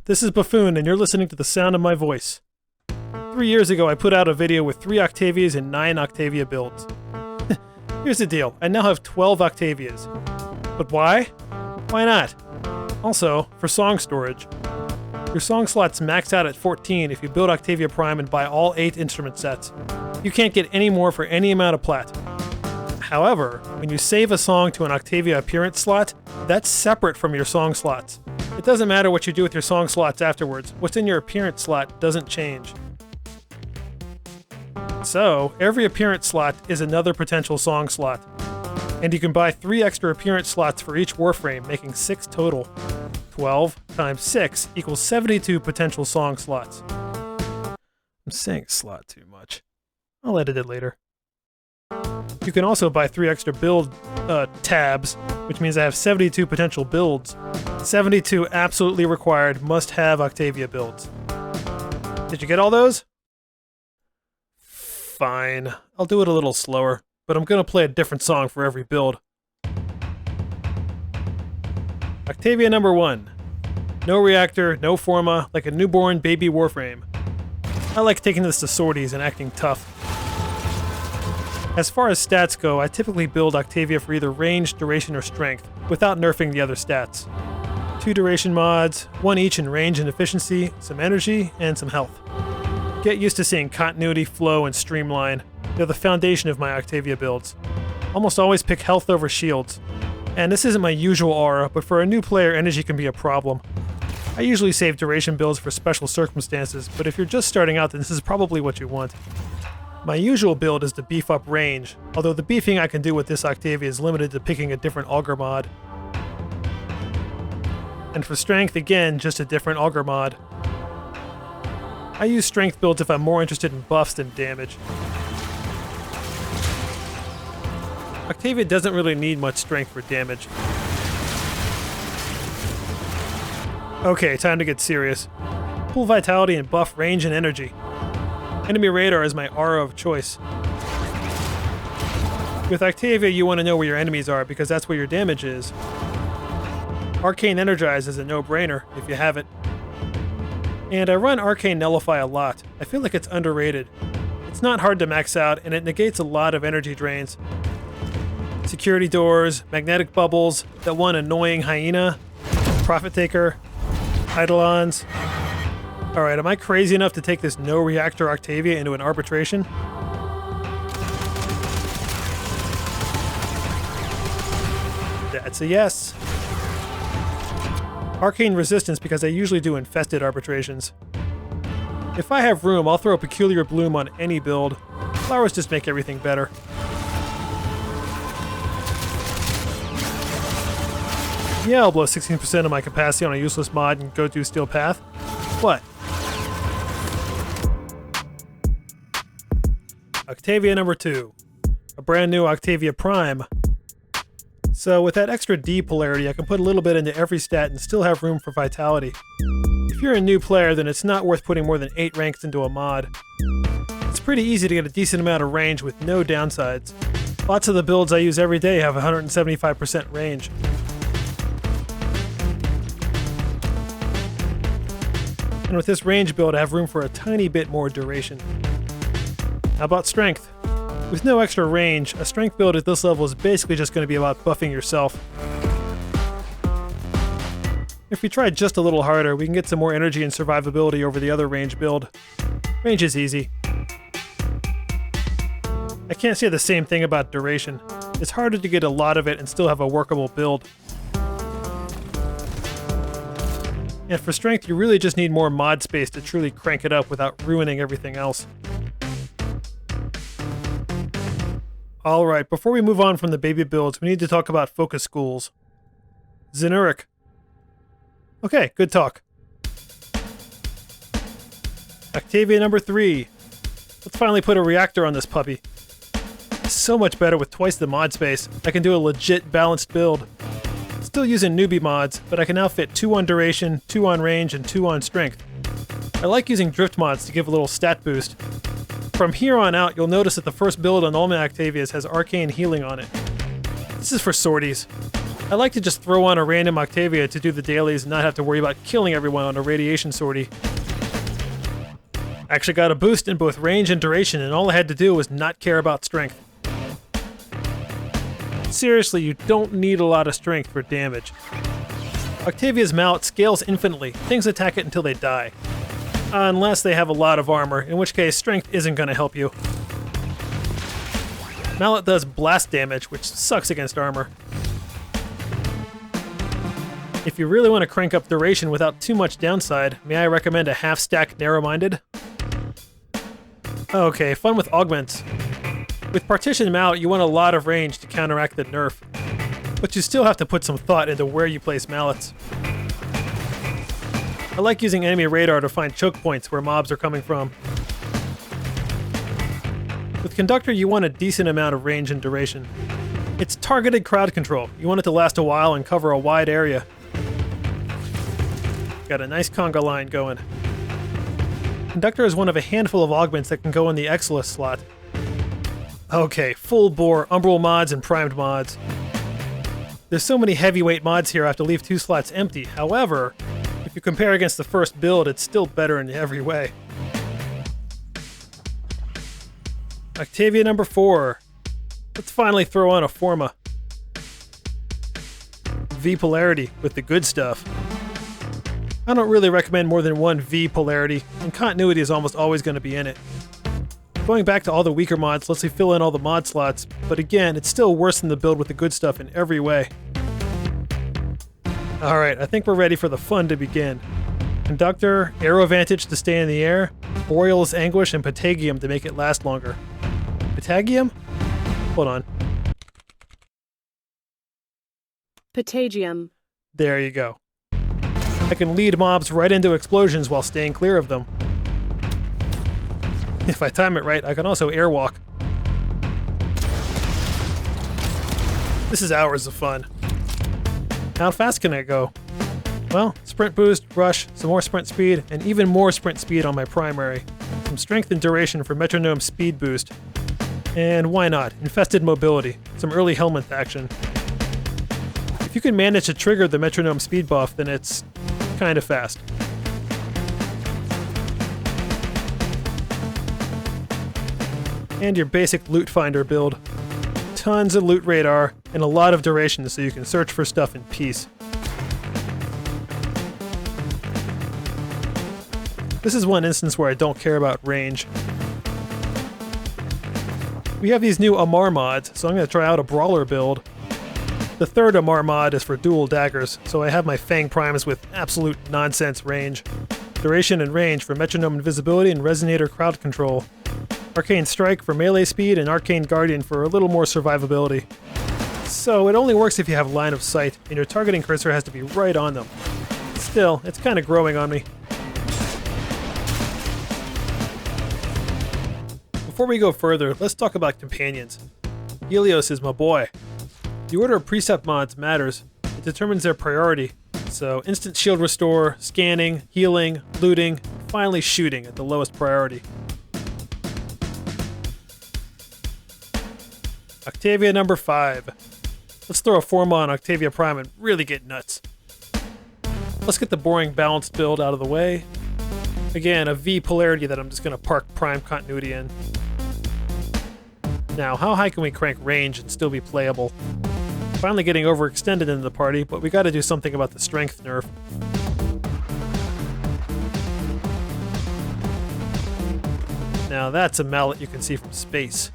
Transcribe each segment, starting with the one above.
this is Buffoon, and you're listening to the sound of my voice. 3 years ago, I put out a video with 3 Octavias and 9 Octavia builds. Here's the deal, I now have 12 Octavias. But why? Why not? Also, for song storage. Your song slots max out at 14 if you build Octavia Prime and buy all 8 instrument sets. You can't get any more for any amount of plat. However, when you save a song to an Octavia appearance slot, that's separate from your song slots. It doesn't matter what you do with your song slots afterwards, what's in your appearance slot doesn't change. So, every appearance slot is another potential song slot. And you can buy 3 extra appearance slots for each Warframe, making 6 total. 12 times 6 equals 72 potential song slots. I'm saying slot too much. I'll edit it later. You can also buy 3 extra build tabs, which means I have 72 potential builds. 72 absolutely required, must-have Octavia builds. Did you get all those? Fine. I'll do it a little slower, but I'm going to play a different song for every build. Octavia number 1. No reactor, no Forma, like a newborn baby Warframe. I like taking this to sorties and acting tough. As far as stats go, I typically build Octavia for either range, duration, or strength, without nerfing the other stats. 2 duration mods, 1 each in range and efficiency, some energy, and some health. Get used to seeing continuity, flow, and streamline. They're the foundation of my Octavia builds. Almost always pick health over shields. And this isn't my usual aura, but for a new player, energy can be a problem. I usually save duration builds for special circumstances, but if you're just starting out, then this is probably what you want. My usual build is to beef up range, although the beefing I can do with this Octavia is limited to picking a different augur mod. And for strength, again, just a different augur mod. I use strength builds if I'm more interested in buffs than damage. Octavia doesn't really need much strength for damage. Okay, time to get serious. Pull vitality and buff range and energy. Enemy radar is my aura of choice. With Octavia, you want to know where your enemies are because that's where your damage is. Arcane Energize is a no-brainer if you have it. And I run Arcane Nullify a lot. I feel like it's underrated. It's not hard to max out, and it negates a lot of energy drains. Security doors, magnetic bubbles, that one annoying hyena, Profit Taker, Eidolons. Alright, am I crazy enough to take this no-reactor Octavia into an arbitration? That's a yes. Arcane Resistance because I usually do infested arbitrations. If I have room, I'll throw a Peculiar Bloom on any build. Flowers just make everything better. Yeah, I'll blow 16% of my capacity on a useless mod and go do Steel Path. What? Octavia number 2. A brand new Octavia Prime. So with that extra D polarity, I can put a little bit into every stat and still have room for vitality. If you're a new player, then it's not worth putting more than 8 ranks into a mod. It's pretty easy to get a decent amount of range with no downsides. Lots of the builds I use every day have 175% range. And with this range build, I have room for a tiny bit more duration. How about strength? With no extra range, a strength build at this level is basically just going to be about buffing yourself. If we try just a little harder, we can get some more energy and survivability over the other range build. Range is easy. I can't say the same thing about duration. It's harder to get a lot of it and still have a workable build. And for strength, you really just need more mod space to truly crank it up without ruining everything else. Alright, before we move on from the baby builds, we need to talk about focus schools. Zenuric. Okay, good talk. Octavia number 3. Let's finally put a reactor on this puppy. It's so much better with twice the mod space. I can do a legit balanced build. Still using newbie mods, but I can now fit 2 on duration, 2 on range, and 2 on strength. I like using drift mods to give a little stat boost. From here on out, you'll notice that the first build on all my Octavias has arcane healing on it. This is for sorties. I like to just throw on a random Octavia to do the dailies and not have to worry about killing everyone on a radiation sortie. Actually got a boost in both range and duration, and all I had to do was not care about strength. Seriously, you don't need a lot of strength for damage. Octavia's mallet scales infinitely. Things attack it until they die. Unless they have a lot of armor, in which case strength isn't going to help you. Mallet does blast damage, which sucks against armor. If you really want to crank up duration without too much downside, may I recommend a half-stack narrow-minded? Okay, fun with augments. With Partition Mallet, you want a lot of range to counteract the nerf, but you still have to put some thought into where you place mallets. I like using enemy radar to find choke points where mobs are coming from. With Conductor, you want a decent amount of range and duration. It's targeted crowd control. You want it to last a while and cover a wide area. Got a nice conga line going. Conductor is one of a handful of augments that can go in the Exilus slot. Okay, full bore Umbral mods and primed mods. There's so many heavyweight mods here I have to leave 2 slots empty. However, if you compare against the first build, it's still better in every way. Octavia number 4. Let's finally throw on a Forma. V polarity with the good stuff. I don't really recommend more than one V polarity, and continuity is almost always going to be in it. Going back to all the weaker mods lets me fill in all the mod slots, but again, it's still worse than the build with the good stuff in every way. Alright, I think we're ready for the fun to begin. Conductor, Aero Vantage to stay in the air, Boreal's Anguish, and Patagium to make it last longer. Patagium? Hold on. Patagium. There you go. I can lead mobs right into explosions while staying clear of them. If I time it right, I can also airwalk. This is hours of fun. How fast can I go? Well, sprint boost, rush, some more sprint speed, and even more sprint speed on my primary. Some strength and duration for metronome speed boost. And why not? Infested mobility. Some early helmet action. If you can manage to trigger the metronome speed buff, then it's kind of fast. And your basic loot finder build. Tons of loot radar, and a lot of duration so you can search for stuff in peace. This is one instance where I don't care about range. We have these new Amar mods, so I'm going to try out a Brawler build. The third Amar mod is for dual daggers, so I have my Fang Primes with absolute nonsense range. Duration and range for metronome invisibility and resonator crowd control. Arcane Strike for melee speed, and Arcane Guardian for a little more survivability. So it only works if you have line of sight, and your targeting cursor has to be right on them. Still, it's kind of growing on me. Before we go further, let's talk about companions. Helios is my boy. The order of precept mods matters. It determines their priority. So instant shield restore, scanning, healing, looting, finally shooting at the lowest priority. Octavia number 5. Let's throw a Forma on Octavia Prime and really get nuts. Let's get the boring balanced build out of the way. Again, a V polarity that I'm just going to park Prime continuity in. Now, how high can we crank range and still be playable? Finally getting overextended into the party, but we gotta do something about the strength nerf. Now that's a mallet you can see from space.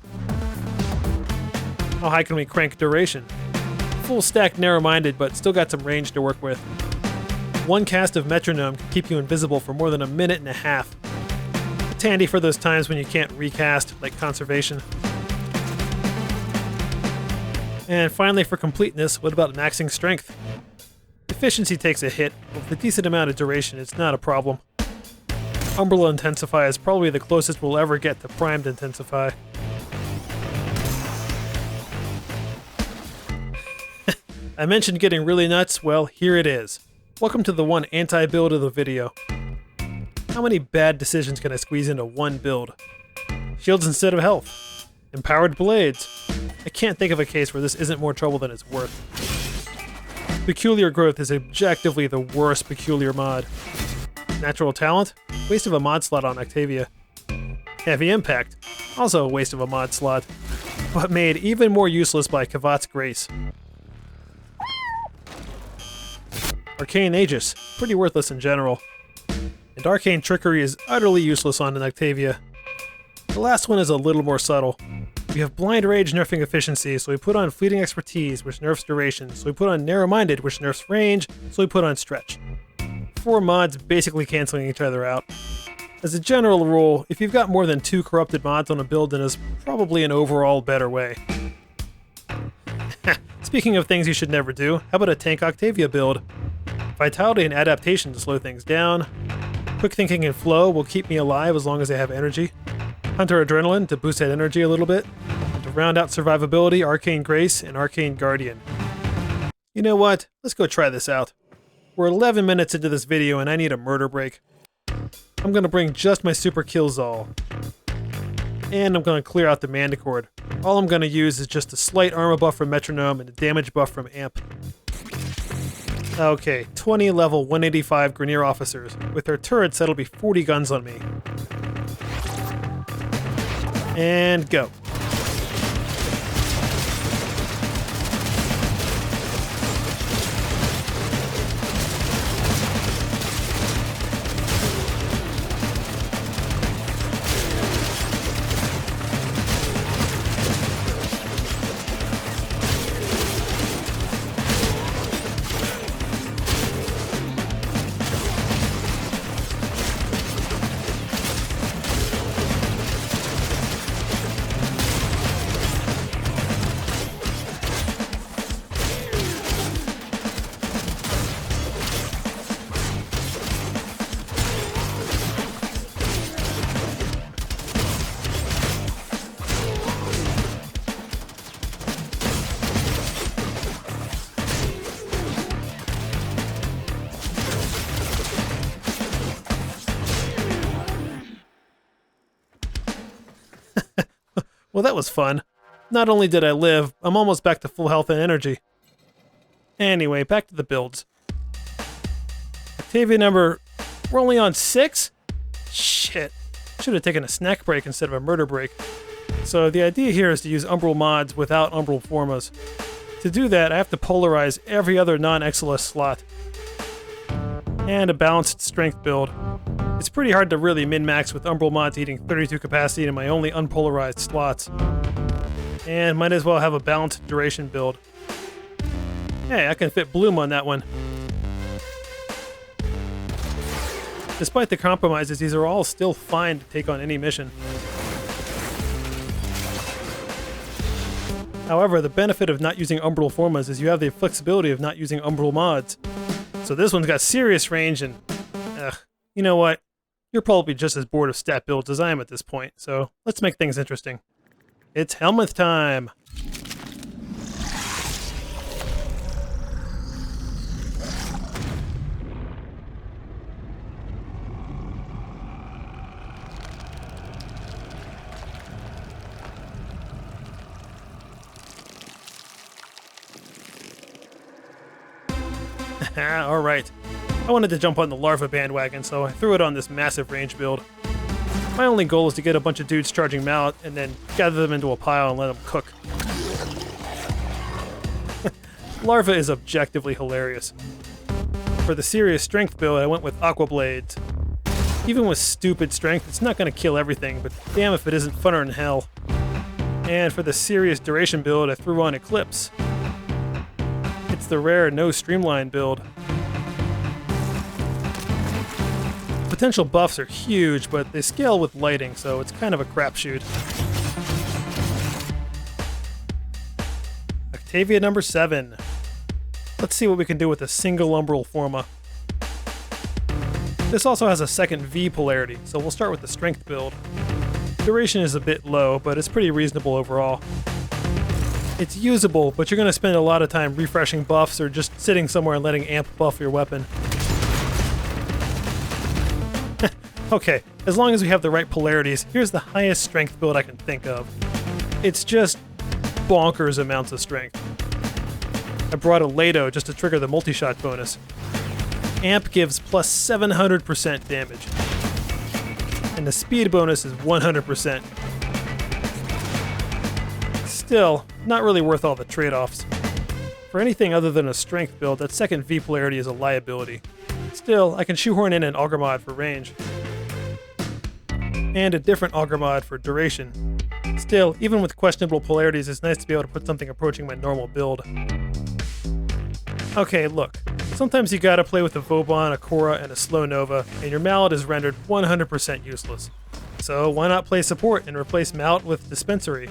How high can we crank duration? Full stack narrow-minded, but still got some range to work with. One cast of metronome can keep you invisible for more than a minute and a half. It's handy for those times when you can't recast, like conservation. And finally, for completeness, what about maxing strength? Efficiency takes a hit, but with a decent amount of duration, it's not a problem. Umbral Intensify is probably the closest we'll ever get to Primed Intensify. I mentioned getting really nuts, well, here it is. Welcome to the one anti-build of the video. How many bad decisions can I squeeze into one build? Shields instead of health. Empowered blades. I can't think of a case where this isn't more trouble than it's worth. Peculiar Growth is objectively the worst peculiar mod. Natural Talent? Waste of a mod slot on Octavia. Heavy Impact? Also a waste of a mod slot, but made even more useless by Kavat's Grace. Arcane Aegis, pretty worthless in general. And Arcane Trickery is utterly useless on an Octavia. The last one is a little more subtle. We have Blind Rage nerfing efficiency, so we put on Fleeting Expertise, which nerfs duration, so we put on Narrow-Minded, which nerfs range, so we put on Stretch. 4 mods basically canceling each other out. As a general rule, if you've got more than 2 corrupted mods on a build, then it's probably an overall better way. Speaking of things you should never do, how about a Tank Octavia build? Vitality and Adaptation to slow things down. Quick Thinking and Flow will keep me alive as long as I have energy. Hunter Adrenaline to boost that energy a little bit. And to round out survivability, Arcane Grace and Arcane Guardian. You know what? Let's go try this out. We're 11 minutes into this video and I need a murder break. I'm going to bring just my Super Killzall. And I'm going to clear out the Manticord. All I'm going to use is just a slight armor buff from Metronome and a damage buff from Amp. Okay, 20 level 185 Grineer officers. With their turrets, that'll be 40 guns on me. And go. Well, that was fun. Not only did I live, I'm almost back to full health and energy. Anyway, back to the builds. Octavia number... We're only on 6? Shit. Should have taken a snack break instead of a murder break. So the idea here is to use Umbral mods without Umbral Formas. To do that, I have to polarize every other non-Exilus slot. And a balanced strength build. It's pretty hard to really min-max with Umbral mods eating 32 capacity in my only unpolarized slots. And might as well have a balanced duration build. Hey, I can fit Bloom on that one. Despite the compromises, these are all still fine to take on any mission. However, the benefit of not using Umbral Formas is you have the flexibility of not using Umbral mods. So this one's got serious range and... you know what? You're probably just as bored of stat builds as I am at this point, so let's make things interesting. It's Helmuth time! Alright. I wanted to jump on the larva bandwagon, so I threw it on this massive range build. My only goal is to get a bunch of dudes charging mallet and then gather them into a pile and let them cook. Larva is objectively hilarious. For the serious strength build, I went with Aqua Blades. Even with stupid strength, it's not going to kill everything, but damn if it isn't funner than hell. And for the serious duration build, I threw on Eclipse. It's the rare no streamline build. Potential buffs are huge, but they scale with lighting, so it's kind of a crapshoot. Octavia number 7. Let's see what we can do with a single Umbral Forma. This also has a second V polarity, so we'll start with the strength build. Duration is a bit low, but it's pretty reasonable overall. It's usable, but you're going to spend a lot of time refreshing buffs or just sitting somewhere and letting Amp buff your weapon. Okay, as long as we have the right polarities, here's the highest strength build I can think of. It's just bonkers amounts of strength. I brought a Lado just to trigger the multi-shot bonus. Amp gives plus 700% damage. And the speed bonus is 100%. Still, not really worth all the trade-offs. For anything other than a strength build, that second V polarity is a liability. Still, I can shoehorn in an Augur mod for range. And a different Augur mod for duration. Still, even with questionable polarities, it's nice to be able to put something approaching my normal build. Okay, look. Sometimes you gotta play with a Vauban, a Korra, and a Slow Nova, and your Mallet is rendered 100% useless. So why not play support and replace Mallet with Dispensary?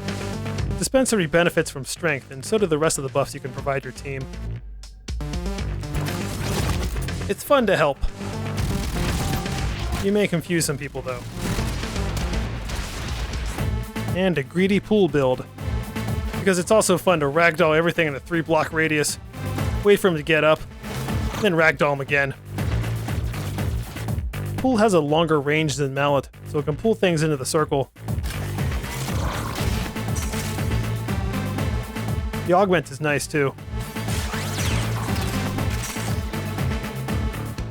Dispensary benefits from strength, and so do the rest of the buffs you can provide your team. It's fun to help. You may confuse some people though. And a greedy pool build. Because it's also fun to ragdoll everything in a 3-block radius, wait for him to get up, then ragdoll him again. Pool has a longer range than Mallet, so it can pull things into the circle. The augment is nice too.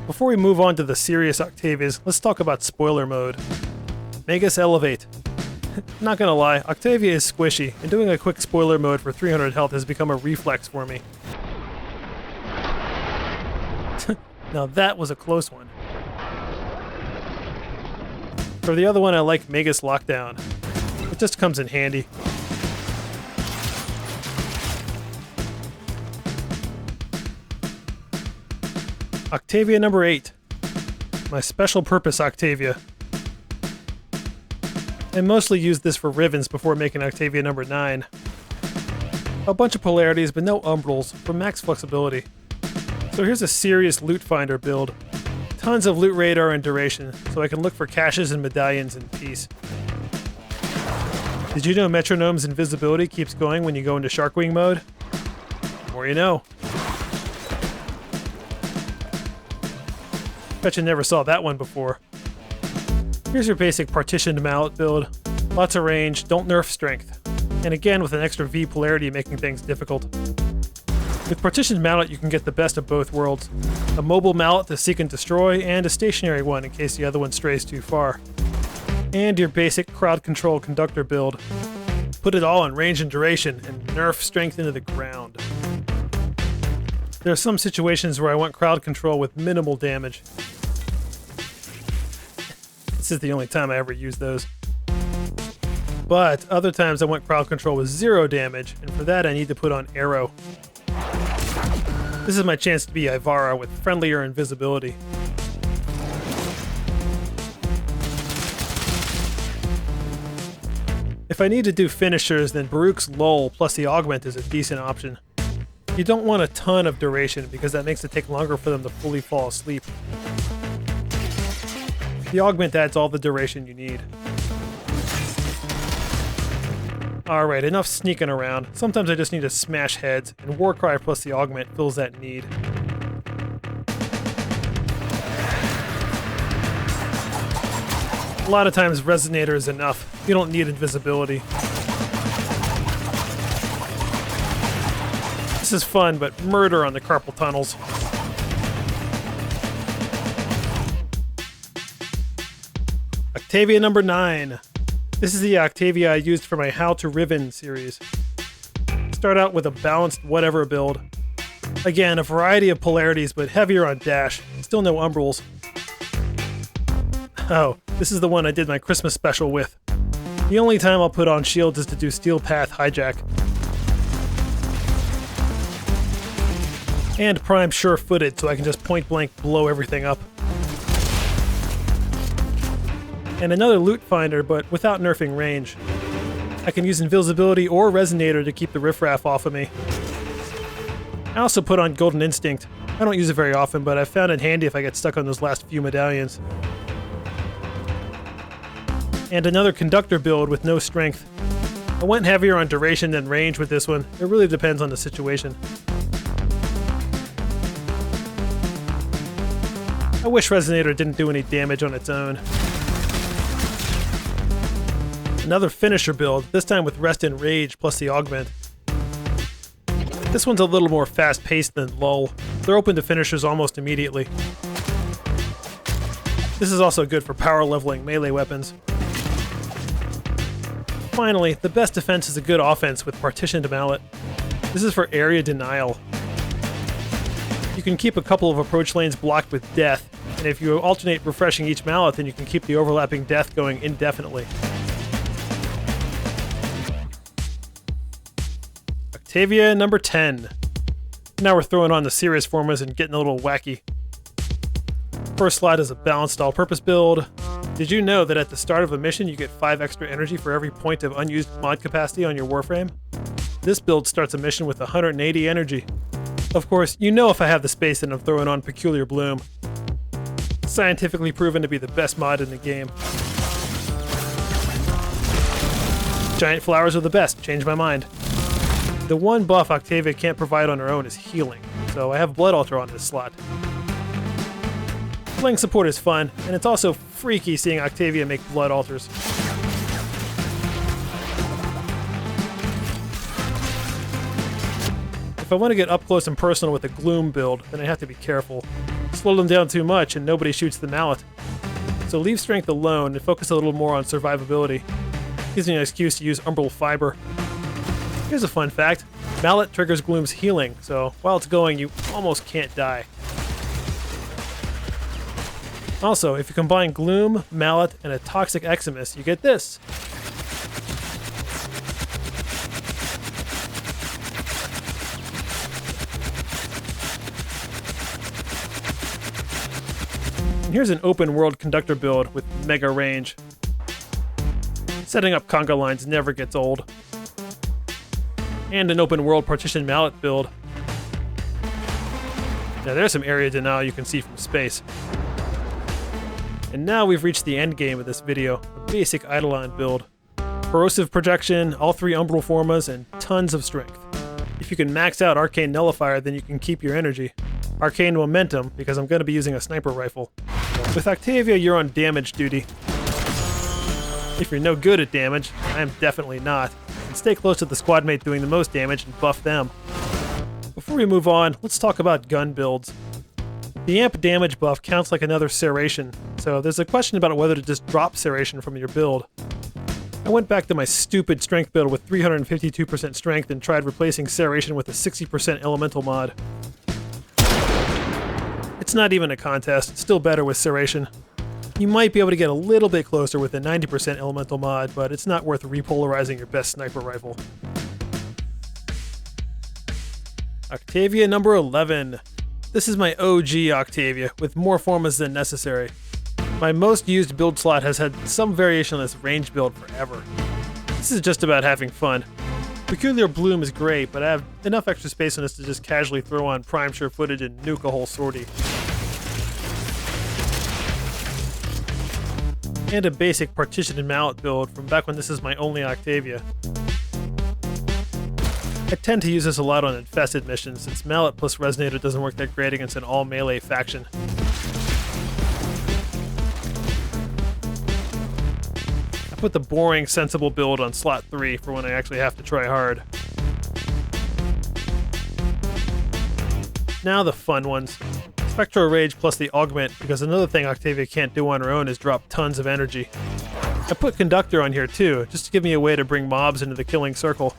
Before we move on to the serious Octavias, let's talk about spoiler mode. Magus Elevate. Not gonna lie, Octavia is squishy, and doing a quick spoiler mode for 300 health has become a reflex for me. Now that was a close one. For the other one, I like Magus Lockdown. It just comes in handy. Octavia number 8. My special purpose Octavia. I mostly used this for Rivens before making Octavia number 9. A bunch of polarities, but no Umbrals, for max flexibility. So here's a serious loot finder build. Tons of loot radar and duration, so I can look for caches and medallions in peace. Did you know Metronome's invisibility keeps going when you go into Sharkwing mode? The more you know. Bet you never saw that one before. Here's your basic partitioned mallet build. Lots of range, don't nerf strength. And again with an extra V polarity making things difficult. With partitioned mallet you can get the best of both worlds. A mobile mallet to seek and destroy, and a stationary one in case the other one strays too far. And your basic crowd control conductor build. Put it all on range and duration, and nerf strength into the ground. There are some situations where I want crowd control with minimal damage. This is the only time I ever use those. But other times I want crowd control with 0 damage, and for that I need to put on Arrow. This is my chance to be Ivara with friendlier invisibility. If I need to do finishers, then Baruch's Lull plus the Augment is a decent option. You don't want a ton of duration because that makes it take longer for them to fully fall asleep. The Augment adds all the duration you need. Alright, enough sneaking around. Sometimes I just need to smash heads, and Warcry plus the Augment fills that need. A lot of times Resonator is enough. You don't need invisibility. This is fun, but murder on the carpal tunnels. Octavia number 9. This is the Octavia I used for my How to Riven series. Start out with a balanced whatever build. Again, a variety of polarities, but heavier on dash. Still no Umbrals. Oh, this is the one I did my Christmas special with. The only time I'll put on shields is to do Steel Path Hijack. And Prime Sure-Footed, so I can just point-blank blow everything up. And another loot finder, but without nerfing range. I can use invisibility or Resonator to keep the riffraff off of me. I also put on Golden Instinct. I don't use it very often, but I've found it handy if I get stuck on those last few medallions. And another conductor build with no strength. I went heavier on duration than range with this one. It really depends on the situation. I wish Resonator didn't do any damage on its own. Another finisher build, this time with Rest and Rage plus the Augment. This one's a little more fast-paced than Lull. They're open to finishers almost immediately. This is also good for power leveling melee weapons. Finally, the best defense is a good offense with Partitioned Mallet. This is for area denial. You can keep a couple of approach lanes blocked with death, and if you alternate refreshing each mallet, then you can keep the overlapping death going indefinitely. Octavia number 10. Now we're throwing on the serious formas and getting a little wacky. First slot is a balanced all-purpose build. Did you know that at the start of a mission you get 5 extra energy for every point of unused mod capacity on your Warframe? This build starts a mission with 180 energy. Of course, you know if I have the space then I'm throwing on Peculiar Bloom. Scientifically proven to be the best mod in the game. Giant flowers are the best, changed my mind. The one buff Octavia can't provide on her own is healing, so I have Blood Altar on this slot. Playing support is fun, and it's also freaky seeing Octavia make blood altars. If I want to get up close and personal with a Gloom build, then I have to be careful. Slow them down too much and nobody shoots the mallet. So leave strength alone and focus a little more on survivability. Gives me an excuse to use Umbral Fiber. Here's a fun fact. Mallet triggers Gloom's healing, so while it's going you almost can't die. Also, if you combine Gloom, Mallet, and a Toxic Eximus, you get this. And here's an open world conductor build with mega range. Setting up conga lines never gets old. And an open world partition mallet build. Now there's some area denial you can see from space. And now we've reached the end game of this video, a basic Eidolon build. Corrosive projection, all 3 Umbral Formas, and tons of strength. If you can max out Arcane Nullifier, then you can keep your energy. Arcane Momentum, because I'm going to be using a sniper rifle. With Octavia, you're on damage duty. If you're no good at damage, I am definitely not, and stay close to the squad mate doing the most damage and buff them. Before we move on, let's talk about gun builds. The amp damage buff counts like another Serration, so there's a question about whether to just drop Serration from your build. I went back to my stupid strength build with 352% strength and tried replacing Serration with a 60% elemental mod. It's not even a contest, it's still better with Serration. You might be able to get a little bit closer with a 90% elemental mod, but it's not worth repolarizing your best sniper rifle. Octavia number 11. This is my OG Octavia, with more formas than necessary. My most used build slot has had some variation on this range build forever. This is just about having fun. Peculiar Bloom is great, but I have enough extra space on this to just casually throw on Prime Sure Footage and nuke a whole sortie. And a basic Partitioned Mallet build from back when this is my only Octavia. I tend to use this a lot on infested missions, since Mallet plus Resonator doesn't work that great against an all-melee faction. I put the boring, sensible build on slot 3 for when I actually have to try hard. Now the fun ones. Spectral Rage plus the Augment, because another thing Octavia can't do on her own is drop tons of energy. I put Conductor on here too, just to give me a way to bring mobs into the killing circle.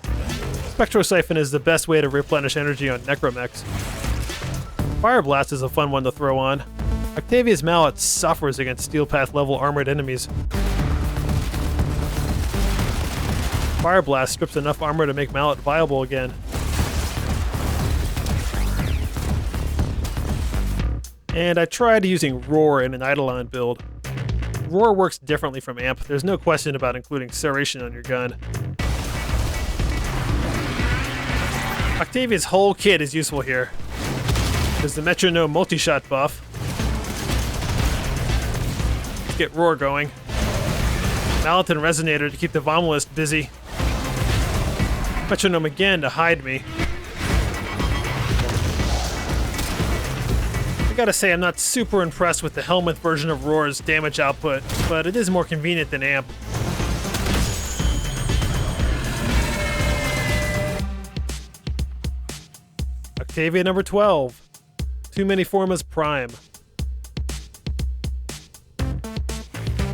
Spectrosiphon is the best way to replenish energy on Necromechs. Fire Blast is a fun one to throw on. Octavia's Mallet suffers against Steel Path level armored enemies. Fire Blast strips enough armor to make Mallet viable again. And I tried using Roar in an Eidolon build. Roar works differently from Amp, there's no question about including Serration on your gun. Octavia's whole kit is useful here. There's the Metronome multi-shot buff. Let's get Roar going. Mallet and Resonator to keep the Vomalist busy. Metronome again to hide me. I gotta say, I'm not super impressed with the Helminth version of Roar's damage output, but it is more convenient than Amp. Octavia number 12. Too many Formas Prime.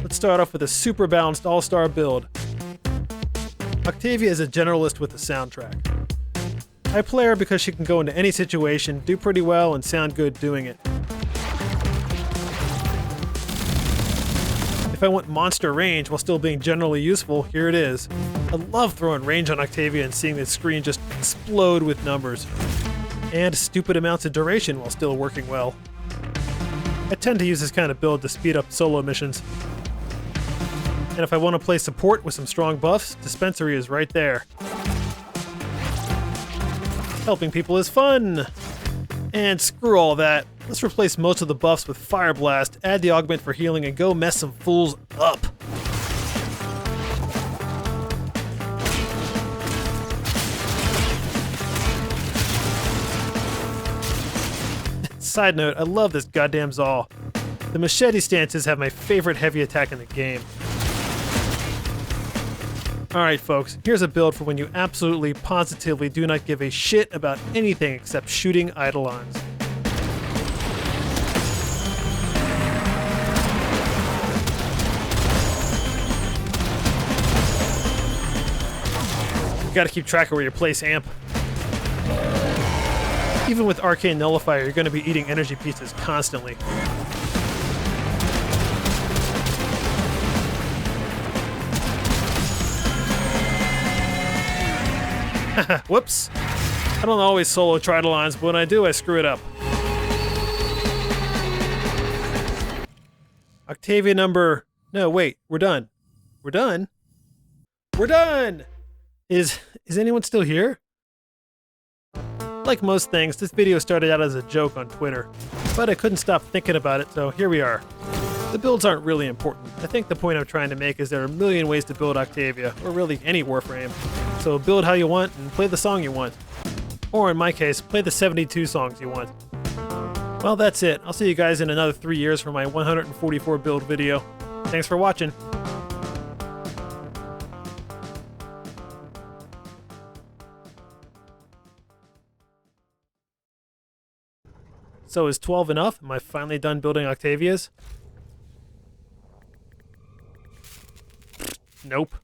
Let's start off with a super balanced all-star build. Octavia is a generalist with a soundtrack. I play her because she can go into any situation, do pretty well, and sound good doing it. If I want monster range while still being generally useful, here it is. I love throwing range on Octavia and seeing the screen just explode with numbers. And stupid amounts of duration while still working well. I tend to use this kind of build to speed up solo missions. And if I want to play support with some strong buffs, Dispensary is right there. Helping people is fun! And screw all that. Let's replace most of the buffs with Fire Blast, add the augment for healing, and go mess some fools up. Side note, I love this goddamn Zal. The machete stances have my favorite heavy attack in the game. Alright folks, here's a build for when you absolutely, positively do not give a shit about anything except shooting Eidolons. You gotta keep track of where you place amp. Even with Arcane Nullifier, you're gonna be eating energy pieces constantly. Whoops. I don't always solo Tridolons, but when I do, I screw it up. Octavia number... No, wait. We're done. We're done? We're done! Is anyone still here? Like most things, this video started out as a joke on Twitter, but I couldn't stop thinking about it, so here we are. The builds aren't really important. I think the point I'm trying to make is there are a million ways to build Octavia, or really any Warframe. So build how you want and play the song you want. Or in my case, play the 72 songs you want. Well, that's it. I'll see you guys in another 3 years for my 144 build video. Thanks for watching. So is 12 enough? Am I finally done building Octavias? Nope.